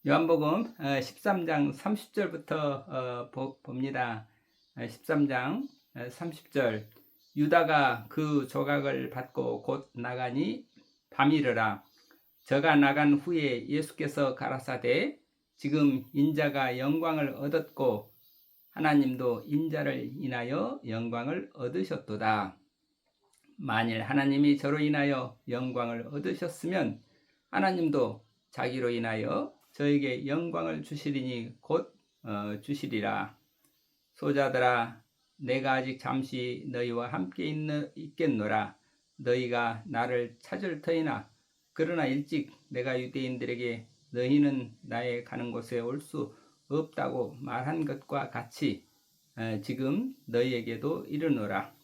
요한복음 13장 30절부터 봅니다. 13장 30절 유다가 그 조각을 받고 곧 나가니 밤이르라. 저가 나간 후에 예수께서 가라사대 지금 인자가 영광을 얻었고 하나님도 인자를 인하여 영광을 얻으셨도다. 만일 하나님이 저로 인하여 영광을 얻으셨으면 하나님도 자기로 인하여 저에게 영광을 주시리니 곧 주시리라. 소자들아, 내가 아직 잠시 너희와 함께 있겠노라. 너희가 나를 찾을 터이나 그러나 일찍 내가 유대인들에게 너희는 나의 가는 곳에 올 수 없다고 말한 것과 같이 지금 너희에게도 이르노라.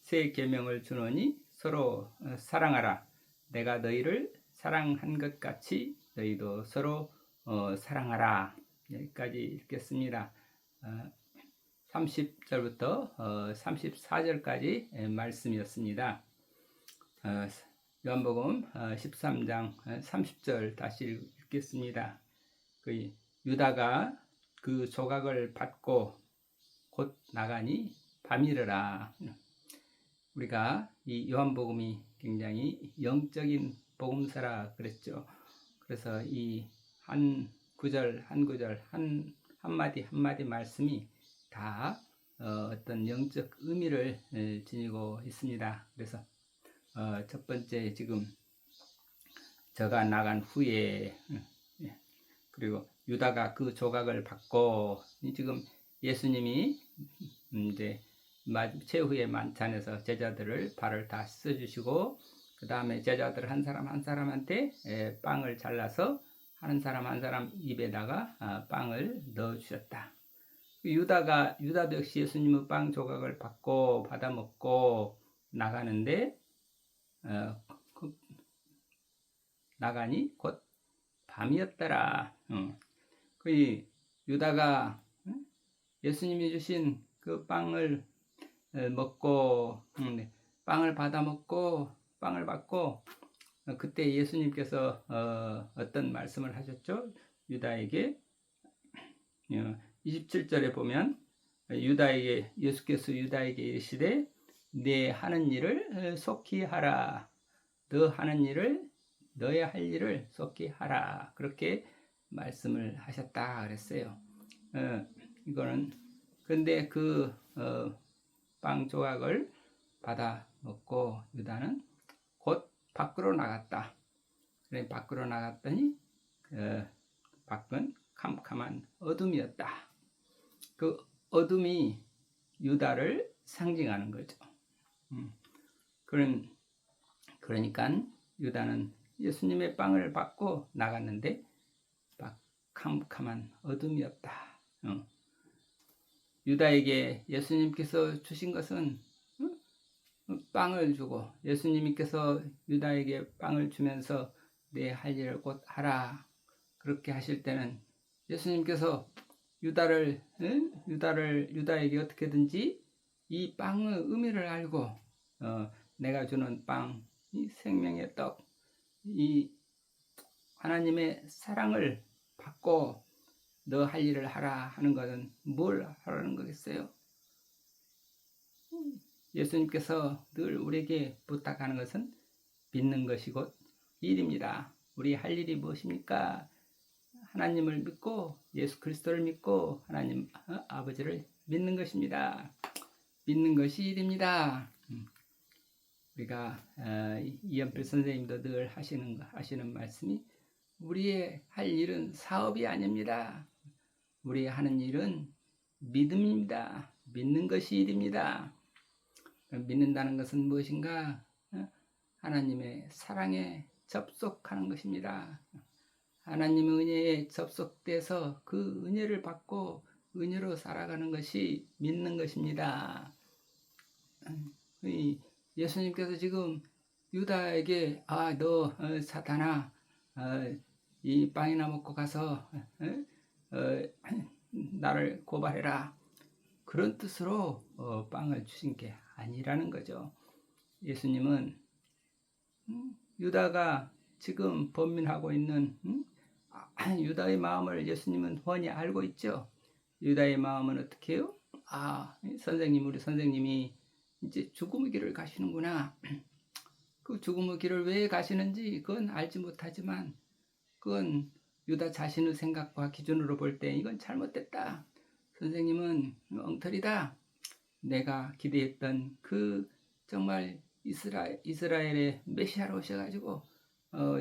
새 계명을 주노니 서로 사랑하라. 내가 너희를 사랑한 것 같이 너희도 서로 사랑하라. 여기까지 읽겠습니다. 30절부터 34절까지 말씀이었습니다. 요한복음 13장 30절 다시 읽겠습니다. 유다가 그 조각을 받고 곧 나가니 밤이르라. 우리가 이 요한복음이 굉장히 영적인 복음서라 그랬죠. 그래서 이 한 구절 한 구절 한 한마디 한마디 말씀이 다 어떤 영적 의미를 지니고 있습니다. 그래서 첫 번째 지금 저가 나간 후에 그리고 유다가 그 조각을 받고 지금 예수님이 이제 최후의 만찬에서 제자들을 발을 다 씻어주시고 그 다음에 제자들 한 사람 한 사람한테 빵을 잘라서 한 사람 한 사람 입에다가 빵을 넣어주셨다. 유다도 역시 예수님의 빵 조각을 받고 받아 먹고 나가는데 나가니 곧 밤이었더라. 그 유다가 예수님이 주신 그 빵을 먹고 빵을 받아 먹고 빵을 받고 그때 예수님께서 어떤 말씀을 하셨죠? 유다에게 27절에 보면 예수께서 유다에게 이르시되 네 하는 일을 속히 하라. 너 하는 일을 너의 할 일을 속히 하라. 그렇게 말씀을 하셨다 그랬어요. 이거는 근데 그 빵 조각을 받아 먹고 유다는 곧 밖으로 나갔다. 그래 밖으로 나갔더니 밖은 캄캄한 어둠이었다. 그 어둠이 유다를 상징하는 거죠. 그러니까 유다는 예수님의 빵을 받고 나갔는데 캄캄한 어둠이었다. 유다에게 예수님께서 주신 것은 빵을 주고 예수님께서 유다에게 빵을 주면서 내 할 일을 곧 하라 그렇게 하실 때는 예수님께서 유다에게 어떻게든지 이 빵의 의미를 알고 내가 주는 빵, 이 생명의 떡, 이 하나님의 사랑을 받고 너 할 일을 하라 하는 것은 뭘 하라는 거겠어요? 예수님께서 늘 우리에게 부탁하는 것은 믿는 것이 곧 일입니다. 우리 할 일이 무엇입니까? 하나님을 믿고 예수 그리스도를 믿고 하나님 아버지를 믿는 것입니다. 믿는 것이 일입니다. 우리가 이연필 선생님도 늘 하시는 말씀이 우리의 할 일은 사업이 아닙니다. 우리 하는 일은 믿음입니다. 믿는 것이 일입니다. 믿는다는 것은 무엇인가? 하나님의 사랑에 접속하는 것입니다. 하나님의 은혜에 접속돼서 그 은혜를 받고 은혜로 살아가는 것이 믿는 것입니다. 예수님께서 지금 유다에게 너 사탄아 이 빵이나 먹고 가서 나를 고발해라 그런 뜻으로 빵을 주신 게 아니라는 거죠. 예수님은 유다가 지금 범민하고 있는 유다의 마음을 예수님은 훤히 알고 있죠. 유다의 마음은 어떻게 해요? 우리 선생님이 이제 죽음의 길을 가시는구나. 그 죽음의 길을 왜 가시는지 그건 알지 못하지만 그건 유다 자신의 생각과 기준으로 볼 때 이건 잘못됐다. 선생님은 엉터리다. 내가 기대했던 그 정말 이스라엘의 메시아로 오셔가지고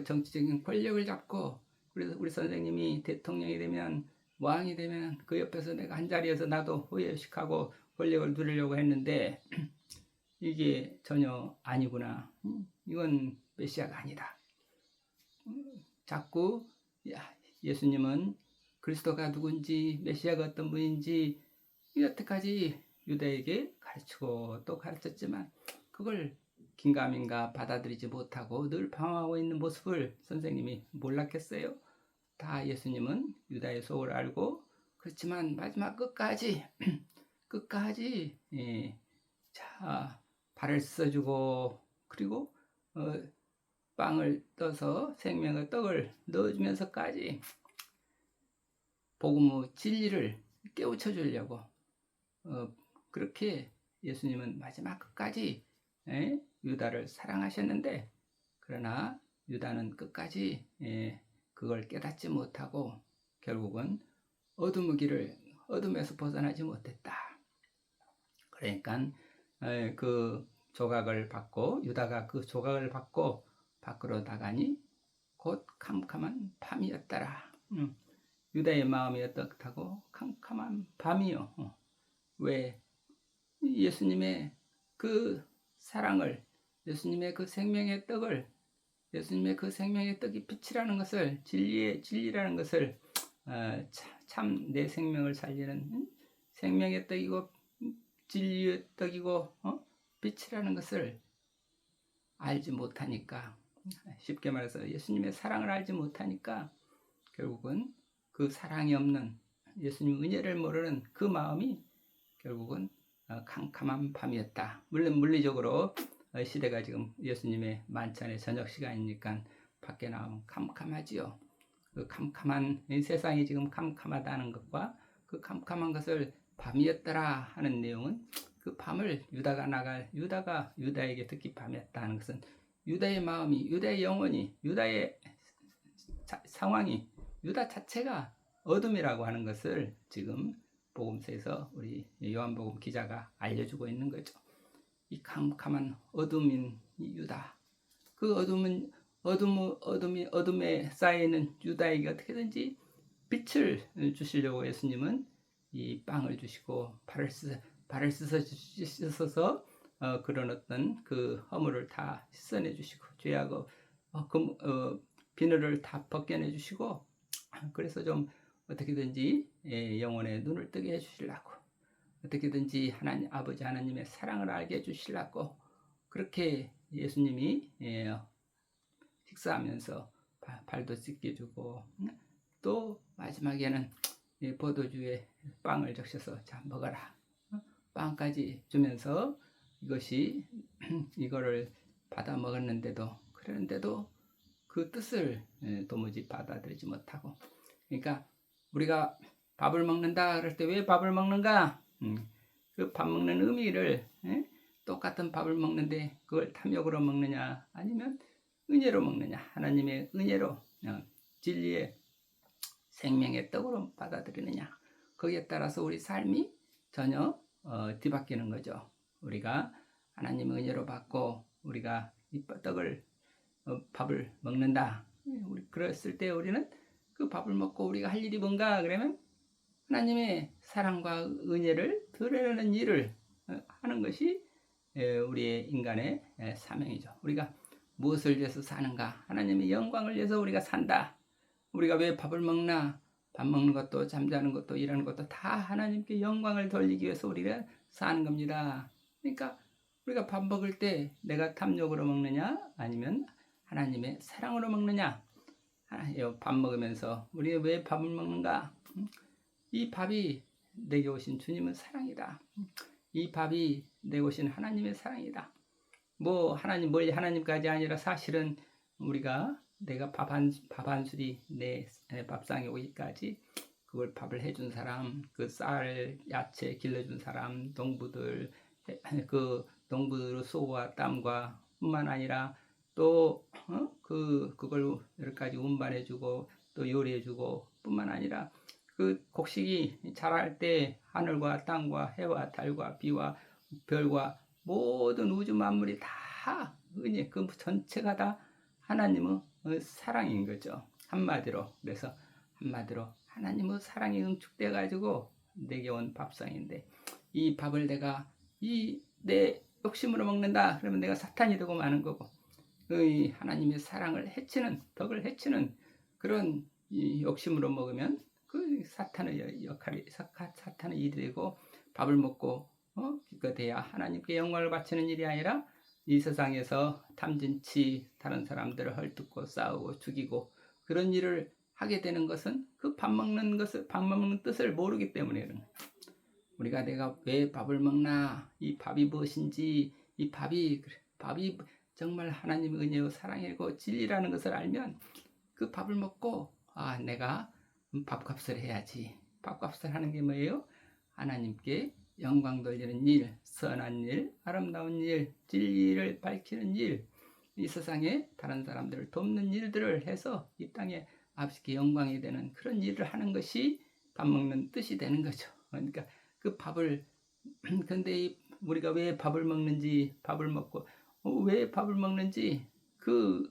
정치적인 권력을 잡고, 그래서 우리 선생님이 대통령이 되면, 왕이 되면 그 옆에서 내가 한 자리에서 나도 호의식하고 권력을 누리려고 했는데 이게 전혀 아니구나. 이건 메시아가 아니다. 자꾸 예수님은 그리스도가 누군지, 메시아가 어떤 분인지 여태까지 유다에게 가르치고 또 가르쳤지만 그걸 긴가민가 받아들이지 못하고 늘 방황하고 있는 모습을 선생님이 몰랐겠어요? 다 예수님은 유다의 속을 알고, 그렇지만 마지막 끝까지 발을 씻어주고, 그리고 빵을 떠서 생명의 떡을 넣어주면서까지 복음의 진리를 깨우쳐 주려고 그렇게 예수님은 마지막 끝까지 유다를 사랑하셨는데, 그러나 유다는 끝까지 그걸 깨닫지 못하고 결국은 어둠의 길을, 어둠에서 벗어나지 못했다. 그러니까 그 조각을 받고, 유다가 그 조각을 받고 밖으로 나가니 곧 캄캄한 밤이었더라. 유다의 마음이 어떻다고? 캄캄한 밤이요. 왜? 예수님의 그 사랑을, 예수님의 그 생명의 떡을, 예수님의 그 생명의 떡이 빛이라는 것을, 진리라는 것을, 참 내 생명을 살리는 생명의 떡이고 진리의 떡이고 빛이라는 것을 알지 못하니까, 쉽게 말해서 예수님의 사랑을 알지 못하니까 결국은 그 사랑이 없는, 예수님 은혜를 모르는 그 마음이 결국은 캄캄한 밤이었다. 물론 물리적으로 시대가 지금 예수님의 만찬의 저녁 시간이니까 밖에 나오면 캄캄하지요. 그 캄캄한 세상이 지금 캄캄하다는 것과 그 캄캄한 것을 밤이었더라 하는 내용은, 그 밤을 유다가 유다에게 듣기 밤이었다는 것은 유다의 마음이, 유다의 영혼이, 유다의 상황이, 유다 자체가 어둠이라고 하는 것을 지금 복음서에서 우리 요한복음 기자가 알려주고 있는 거죠. 이 캄캄한 어둠인 유다, 그 어둠에 쌓여있는 유다에게 어떻게든지 빛을 주시려고 예수님은 이 빵을 주시고 발을 씻어서 그런 어떤 그 허물을 다 씻어내 주시고, 죄하고 비늘을 다 벗겨내 주시고, 그래서 좀 어떻게든지 영혼의 눈을 뜨게 해주시려고, 어떻게든지 아버지 하나님의 사랑을 알게 해주시려고 그렇게 예수님이 식사하면서 발도 씻겨주고, 또 마지막에는 포도주에 빵을 적셔서 자 먹어라, 빵까지 주면서 이거를 받아 먹었는데도, 그러는데도 그 뜻을 도무지 받아들이지 못하고, 그러니까 우리가 밥을 먹는다 그럴 때 왜 밥을 먹는가? 그 밥 먹는 의미를, 똑같은 밥을 먹는데 그걸 탐욕으로 먹느냐, 아니면 은혜로 먹느냐, 하나님의 은혜로 진리의 생명의 떡으로 받아들이느냐, 거기에 따라서 우리 삶이 전혀 뒤바뀌는 거죠. 우리가 하나님의 은혜로 받고 우리가 이 떡을 밥을 먹는다. 그랬을 때 우리는 그 밥을 먹고 우리가 할 일이 뭔가 그러면 하나님의 사랑과 은혜를 드러내는 일을 하는 것이 우리의 인간의 사명이죠. 우리가 무엇을 위해서 사는가? 하나님의 영광을 위해서 우리가 산다. 우리가 왜 밥을 먹나? 밥 먹는 것도 잠자는 것도 일하는 것도 다 하나님께 영광을 돌리기 위해서 우리가 사는 겁니다. 그러니까 우리가 밥 먹을 때 내가 탐욕으로 먹느냐, 아니면 하나님의 사랑으로 먹느냐? 밥 먹으면서 우리가 왜 밥을 먹는가? 이 밥이 내게 오신 주님은 사랑이다. 이 밥이 내게 오신 하나님의 사랑이다. 멀리 하나님까지 아니라 사실은 우리가 내가 밥 한 수리 내 밥상에 오기까지 그걸 밥을 해준 사람, 그 쌀, 야채 길러준 사람, 농부들, 그 농부들의 수고와 땀과 뿐만 아니라 또 그걸 여러 가지 운반해주고 또 요리해주고 뿐만 아니라 그 곡식이 자랄 때 하늘과 땅과 해와 달과 비와 별과 모든 우주 만물이 다 은혜, 그 전체가 다 하나님의 사랑인 거죠. 한마디로. 그래서 한마디로 하나님의 사랑이 응축돼 가지고 내게 온 밥상인데, 이 밥을 내가 내 욕심으로 먹는다 그러면 내가 사탄이 되고 마는 거고, 이 하나님의 사랑을 해치는, 덕을 해치는 그런 이 욕심으로 먹으면 그 사탄의 역할이, 사탄의 일이 되고, 밥을 먹고 기껏해야 하나님께 영광을 바치는 일이 아니라 이 세상에서 탐진치 다른 사람들을 헐뜯고 싸우고 죽이고 그런 일을 하게 되는 것은 그 밥 먹는 뜻을 모르기 때문에 그런 거예요. 우리가 내가 왜 밥을 먹나, 이 밥이 무엇인지, 이 밥이 정말 하나님의 은혜요 사랑이고 진리라는 것을 알면 그 밥을 먹고 내가 밥값을 해야지. 밥값을 하는 게 뭐예요? 하나님께 영광 돌리는 일, 선한 일, 아름다운 일, 진리를 밝히는 일, 이 세상에 다른 사람들을 돕는 일들을 해서 이 땅에 아버지께 영광이 되는 그런 일을 하는 것이 밥 먹는 뜻이 되는 거죠. 그러니까 그 밥을 근데 우리가 왜 밥을 먹는지, 밥을 먹고 왜 밥을 먹는지 그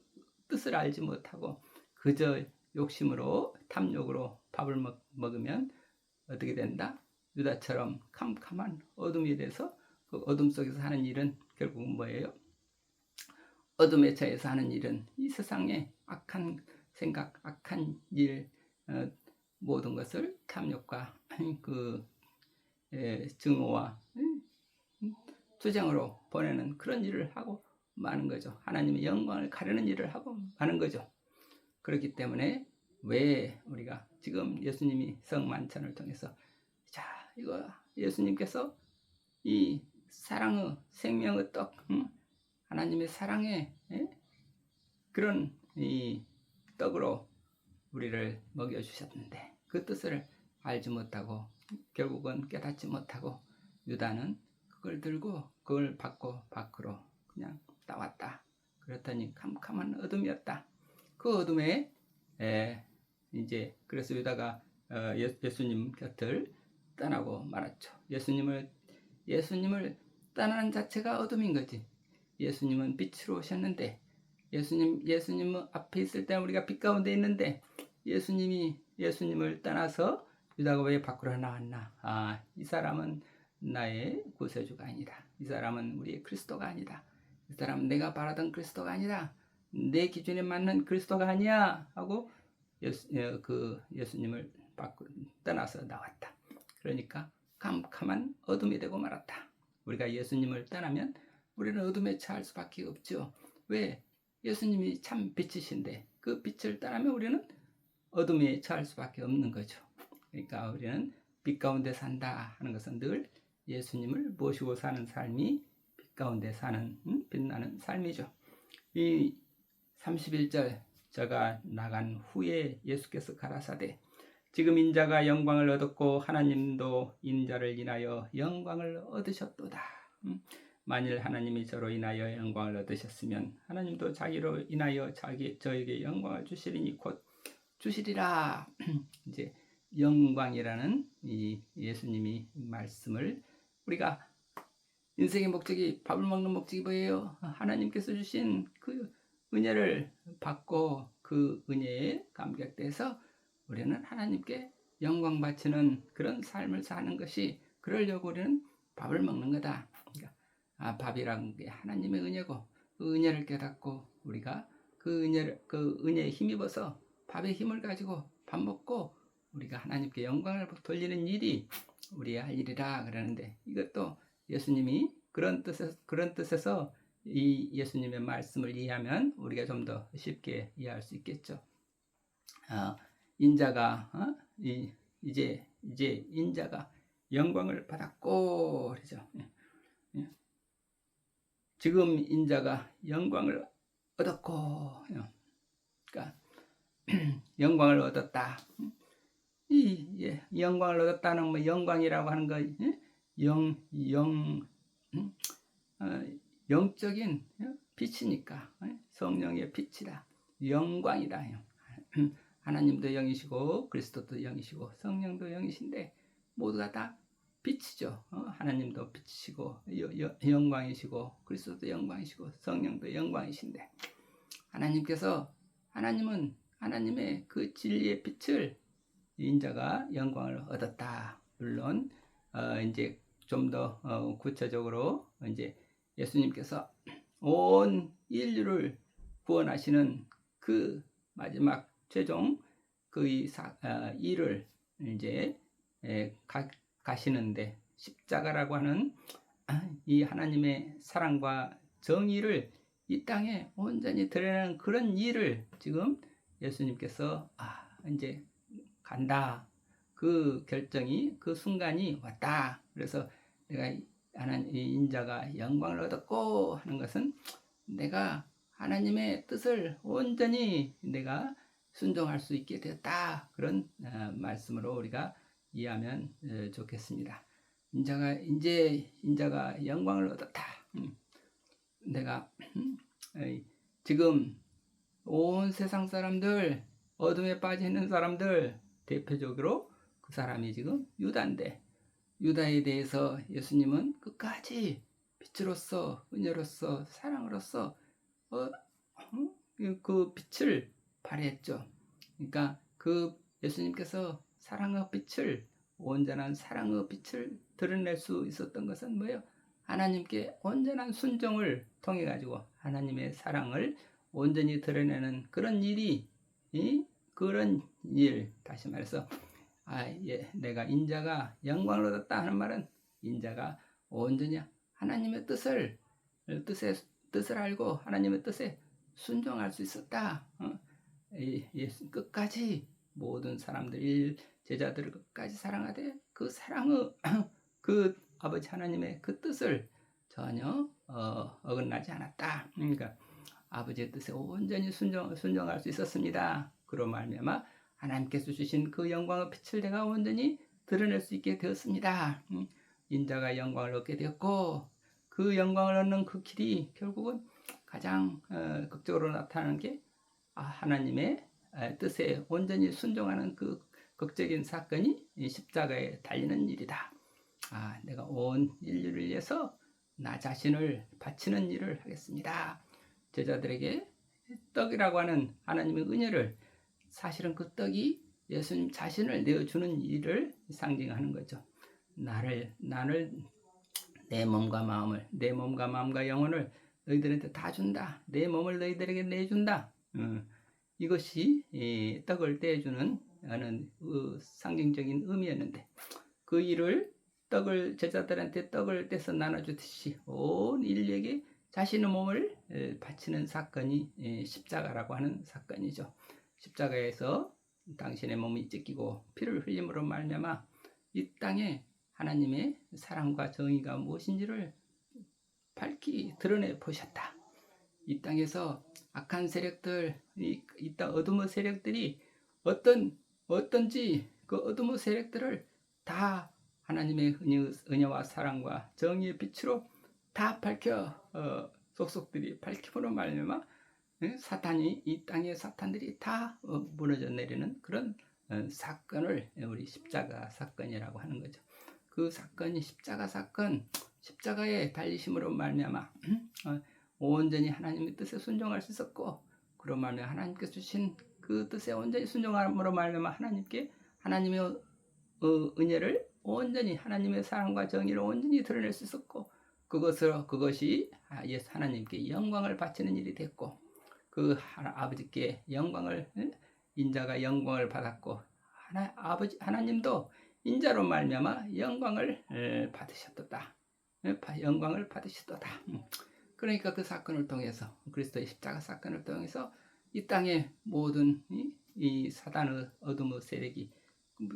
뜻을 알지 못하고 그저 욕심으로, 탐욕으로 밥을 먹으면 어떻게 된다? 유다처럼 캄캄한 어둠이 돼서 그 어둠 속에서 하는 일은 결국은 뭐예요? 어둠의 차에서 하는 일은 이 세상의 악한 생각, 악한 일, 모든 것을 탐욕과 그 증오와 투쟁으로 보내는 그런 일을 하고 마는 거죠. 하나님의 영광을 가르는 일을 하고 마는 거죠. 그렇기 때문에 왜 우리가 지금 예수님이 성만찬을 통해서 이거 예수님께서 이 사랑의 생명의 떡, 하나님의 사랑의 그런 이 떡으로 우리를 먹여주셨는데 그 뜻을 알지 못하고 결국은 깨닫지 못하고 유다는 그걸 들고 그걸 받고 밖으로 그냥 나왔다. 그랬더니 캄캄한 어둠이었다. 그 어둠에 이제 그래서 유다가 예수님 곁을 떠나고 말았죠. 예수님을 떠나는 자체가 어둠인 거지. 예수님은 빛으로 오셨는데 예수님 앞에 있을 때 우리가 빛 가운데 있는데 예수님을 떠나서 유다가 왜 밖으로 나왔나? 이 사람은 나의 구세주가 아니다. 이 사람은 우리의 그리스도가 아니다. 이 사람은 내가 바라던 그리스도가 아니다. 내 기준에 맞는 그리스도가 아니야 하고 예수님을 떠나서 나왔다. 그러니까 캄캄한 어둠이 되고 말았다. 우리가 예수님을 떠나면 우리는 어둠에 처할 수밖에 없죠. 왜? 예수님이 참 빛이신데 그 빛을 떠나면 우리는 어둠에 처할 수밖에 없는 거죠. 그러니까 우리는 빛 가운데 산다 하는 것은 늘 예수님을 모시고 사는 삶이 빛 가운데 사는 빛나는 삶이죠. 이 31절 저가 나간 후에 예수께서 가라사대 지금 인자가 영광을 얻었고 하나님도 인자를 인하여 영광을 얻으셨도다. 만일 하나님이 저로 인하여 영광을 얻으셨으면 하나님도 자기로 인하여 저에게 영광을 주시리니 곧 주시리라. 이제 영광이라는 이 예수님이 말씀을 우리가 인생의 목적이 밥을 먹는 목적이 뭐예요? 하나님께서 주신 그 은혜를 받고 그 은혜에 감격돼서 우리는 하나님께 영광 바치는 그런 삶을 사는 것이 그러려고 우리는 밥을 먹는 거다. 그러니까 밥이란 게 하나님의 은혜고 그 은혜를 깨닫고 우리가 그 은혜에 힘입어서 밥의 힘을 가지고 밥 먹고 우리가 하나님께 영광을 돌리는 일이 우리의 할 일이라 그러는데 이것도 예수님이 그런 뜻에서 이 예수님의 말씀을 이해하면 우리가 좀 더 쉽게 이해할 수 있겠죠. 인자가 이제 인자가 영광을 받았고 그러죠. 지금 인자가 영광을 얻었고, 그러니까 영광을 얻었다. 이 영광을 얻었다는 뭐 영광이라고 하는 거, 영적인 빛이니까 성령의 빛이다. 영광이다. 하나님도 영이시고 그리스도도 영이시고 성령도 영이신데 모두가 다 빛이죠. 하나님도 빛이시고 영광이시고 그리스도도 영광이시고 성령도 영광이신데 하나님은 하나님의 그 진리의 빛을 인자가 영광을 얻었다. 물론 이제 좀 더 구체적으로 이제 예수님께서 온 인류를 구원하시는 그 마지막 최종 그 일을 이제 가시는데 십자가라고 하는 이 하나님의 사랑과 정의를 이 땅에 온전히 드러내는 그런 일을 지금 예수님께서 이제 간다. 그 결정이 그 순간이 왔다. 그래서 내가 하나님 인자가 영광을 얻었고 하는 것은 내가 하나님의 뜻을 온전히 내가 순종할 수 있게 되었다. 그런 말씀으로 우리가 이해하면 좋겠습니다. 인자가 영광을 얻었다. 내가 지금 온 세상 사람들, 어둠에 빠져 있는 사람들, 대표적으로 그 사람이 지금 유다인데, 유다에 대해서 예수님은 끝까지 빛으로서, 은혜로서, 사랑으로서 그 빛을 발휘했죠. 그러니까 그 예수님께서 사랑의 빛을, 온전한 사랑의 빛을 드러낼 수 있었던 것은 뭐예요? 하나님께 온전한 순종을 통해 가지고 하나님의 사랑을 온전히 드러내는 그런 일이, 그런 일, 다시 말해서 내가 인자가 영광을 얻었다 하는 말은 인자가 온전히 하나님의 뜻을 알고 하나님의 뜻에 순종할 수 있었다. 예수 끝까지 모든 사람들 제자들을 끝까지 사랑하되 그 사랑의 그 아버지 하나님의 그 뜻을 전혀 어긋나지 않았다. 그러니까 아버지의 뜻에 온전히 순종할 수 있었습니다. 그로 말미암아 하나님께서 주신 그 영광의 빛을 내가 온전히 드러낼 수 있게 되었습니다. 인자가 영광을 얻게 되었고 그 영광을 얻는 그 길이 결국은 가장 극적으로 나타나는 게 하나님의 뜻에 온전히 순종하는 그 극적인 사건이 십자가에 달리는 일이다. 내가 온 인류를 위해서 나 자신을 바치는 일을 하겠습니다. 제자들에게 떡이라고 하는 하나님의 은혜를, 사실은 그 떡이 예수님 자신을 내어주는 일을 상징하는 거죠. 나를 내 몸과 마음과 영혼을 너희들한테 다 준다. 내 몸을 너희들에게 내준다. 이것이 떡을 떼주는 상징적인 의미였는데 그 일을 제자들한테 떡을 떼서 나눠주듯이 온 인류에게 자신의 몸을 바치는 사건이 십자가라고 하는 사건이죠. 십자가에서 당신의 몸이 찢기고 피를 흘림으로 말미암아 이 땅에 하나님의 사랑과 정의가 무엇인지를 밝히 드러내 보셨다. 이 땅에서 악한 세력들, 이 땅 어둠의 세력들이 어떤지 그 어둠의 세력들을 다 하나님의 은혜와 사랑과 정의의 빛으로 다 밝혀 속속들이 밝힘으로 말미암아 사탄이 이 땅의 사탄들이 다 무너져 내리는 그런 사건을 우리 십자가 사건이라고 하는 거죠. 그 사건이 십자가 사건, 십자가에 달리심으로 말미암아 온전히 하나님의 뜻에 순종할 수 있었고, 그로 말미암아 하나님께서 주신 그 뜻에 온전히 순종함으로 말미암아 하나님의 은혜를 온전히, 하나님의 사랑과 정의를 온전히 드러낼 수 있었고, 그것이 하나님께 영광을 바치는 일이 됐고, 그 아버지께 인자가 영광을 받았고, 하나님도 인자로 말미암아 영광을 받으셨다. 영광을 받으셨다. 그러니까 그 사건을 통해서, 그리스도의 십자가 사건을 통해서 이 땅의 모든 이 사단의 어둠의 세력이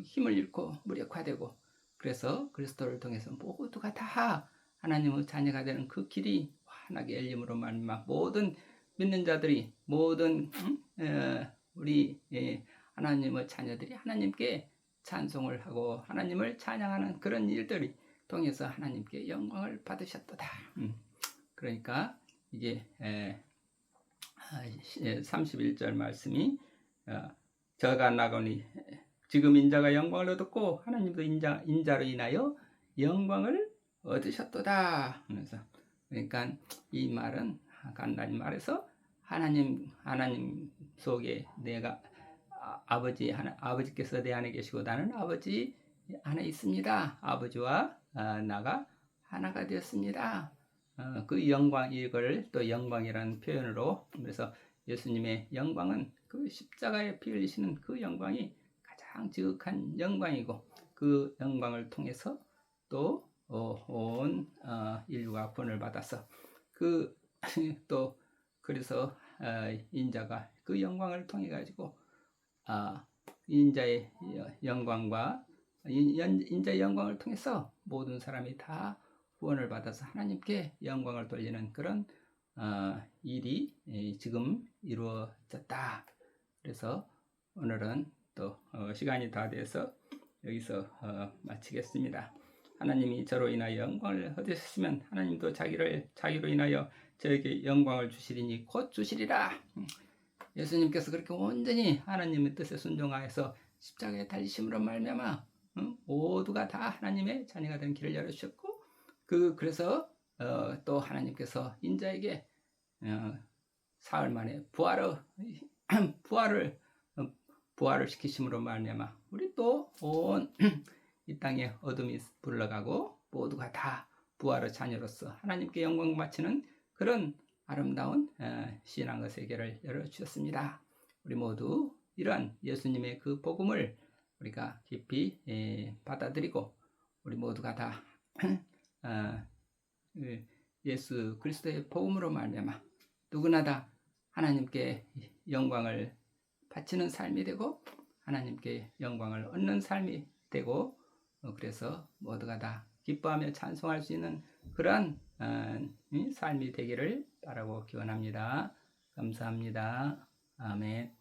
힘을 잃고 무력화되고, 그래서 그리스도를 통해서 모두가 다 하나님의 자녀가 되는 그 길이 환하게 열림으로 말미암아 모든 믿는 자들이, 모든 우리 하나님의 자녀들이 하나님께 찬송을 하고 하나님을 찬양하는 그런 일들이 통해서 하나님께 영광을 받으셨도다. 그러니까 이게 31절 말씀이 저가 나거니 지금 인자가 영광을 얻었고 하나님도 인자로 인하여 영광을 얻으셨도다. 그래서 그러니까 이 말은 간단히 말해서 하나님 속에 내가 아버지께서 내 안에 계시고 나는 아버지 안에 있습니다. 아버지와 나가 하나가 되었습니다. 그 영광, 이걸 또 영광이라는 표현으로, 그래서 예수님의 영광은 그 십자가에 피 흘리시는 그 영광이 가장 지극한 영광이고, 그 영광을 통해서 또 온 인류가 구원을 받아서 또 그래서 인자가 그 영광을 통해 가지고 인자의 영광과 인자의 영광을 통해서 모든 사람이 다 구원을 받아서 하나님께 영광을 돌리는 그런 일이 지금 이루어졌다. 그래서 오늘은 또 시간이 다 돼서 여기서 마치겠습니다. 하나님이 저로 인하여 영광을 얻으셨으면 하나님도 자기로 인하여 저에게 영광을 주시리니 곧 주시리라. 예수님께서 그렇게 온전히 하나님의 뜻에 순종하여서 십자가에 달리심으로 말미암아 모두가 다 하나님의 자녀가 되는 길을 열어주셨고, 그래서 또 하나님께서 인자에게 사흘 만에 부활을 시키심으로 말미암아 우리 또 온 이 땅에 어둠이 물러가고 모두가 다 부활의 자녀로서 하나님께 영광 바치는 그런 아름다운 신앙의 세계를 열어주셨습니다. 우리 모두 이러한 예수님의 그 복음을 우리가 깊이 받아들이고 우리 모두가 다 예수 그리스도의 복음으로 말미암아 누구나 다 하나님께 영광을 바치는 삶이 되고 하나님께 영광을 얻는 삶이 되고, 그래서 모두가 다 기뻐하며 찬송할 수 있는 그러한 삶이 되기를 바라고 기원합니다. 감사합니다. 아멘.